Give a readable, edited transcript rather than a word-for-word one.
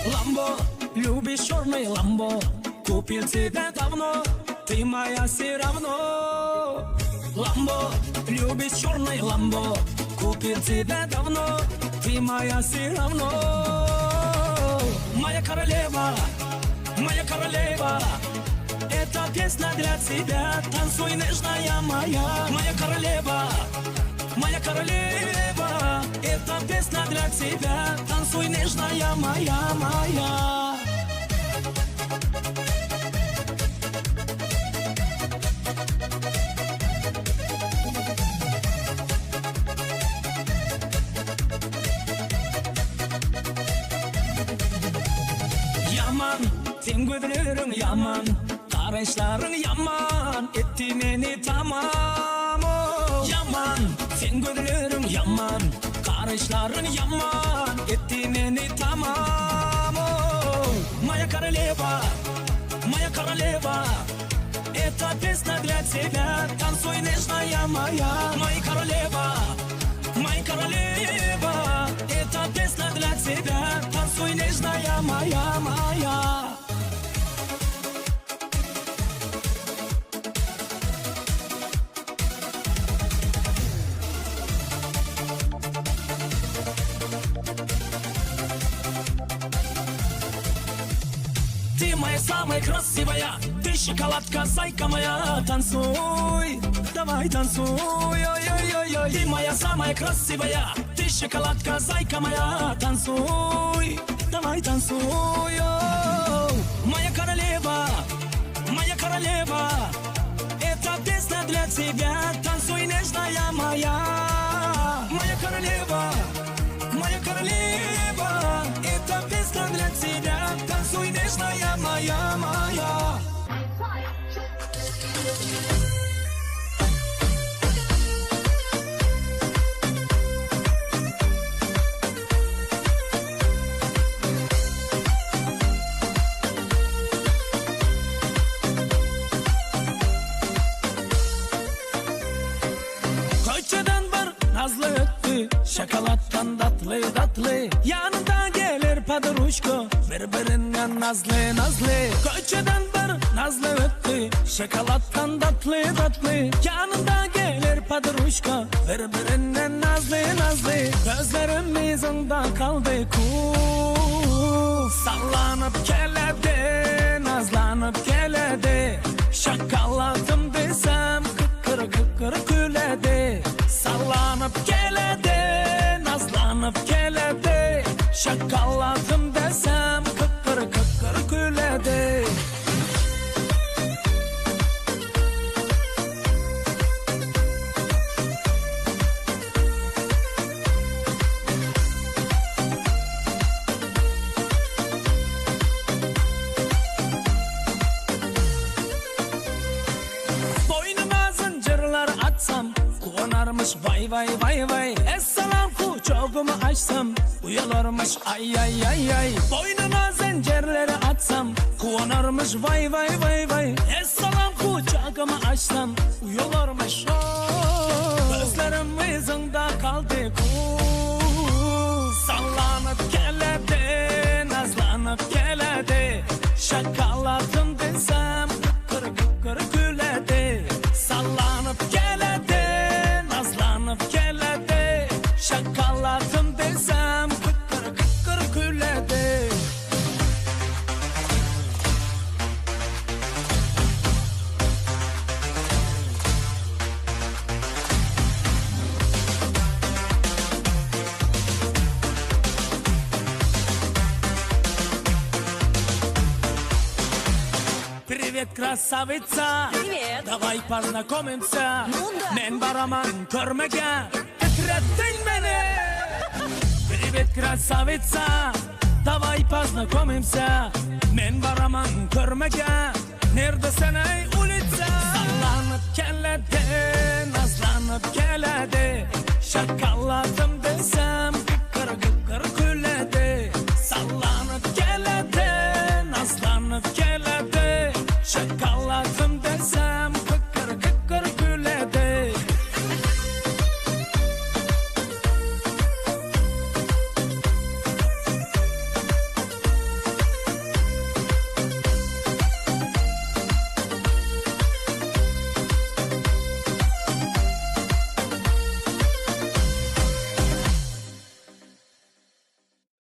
Ламбо, любишь черный ламбо. Купил тебе давно, ты моя все равно. Ламбо, любишь черный ламбо. Купил тебе давно, ты моя все равно. Моя королева, эта песня для тебя. Танцуй, нежная моя. Моя королева, эта песня для тебя. Танцуй, нежная моя. Yaman, sen gözlerin yaman, karışların yaman, etti beni tamam. Yaman, sen gözlerin yaman, karışların yaman, etti beni tamam. Моя королева, эта песня для тебя. Танцуй, нежная моя. Моя королева, эта песня для тебя. Танцуй, нежная моя. Ты моя самая красивая, ты шоколадка, зайка моя. Танцуй, давай танцуй, ой-ой-ой-ой. Ты моя самая красивая, ты шоколадка, зайка моя. Танцуй, давай танцуй, ой. Моя королева, эта песня для тебя. Танцуй, нежная моя. Моя королева, эта песня для тебя. Танцуй, нежная моя. Koçadan var nazlı öttü, şokolattan tatlı. Yanında gelir padruşko, birbirinden nazlı. Koçadan var nazlı öttü, şokolattan tatlı. Yanında gelir padruşko, birbirinden nazlı. Gözlerim yüzünde kaldı sallanıp geledi, nazlanıp geledi. Şokoladım desem kıkır küledi. Sallanıp geledi, nazlanıp geledi. Şokoladım desem kıkır küledi. Boynuma zincirler atsam kullanarmış vay. Esselam kucağımı açsam uyularmış ay. Boynuma zincirleri atsam kullanarmış vay. Esselam kucağımı açsam uyularmış gözlerim yüzünde kaldı sallanıp geledi, nazlanıp geledi. Şokoladım desem kıkır küledi. Sallanıp geledi, nazlanıp geledi. Şokoladım desem kıkır küledi. Привет, красавица. Привет. Давай познакомимся. Ну да. Мен бараман көрмеген, тітіреттің мені. Привет, красавица. Давай познакомимся. Мен бараман көрмеген, neredesin ey улица? Sallanıp geledi, nazlanıp geledi. Şokoladım desem kıkır küledi.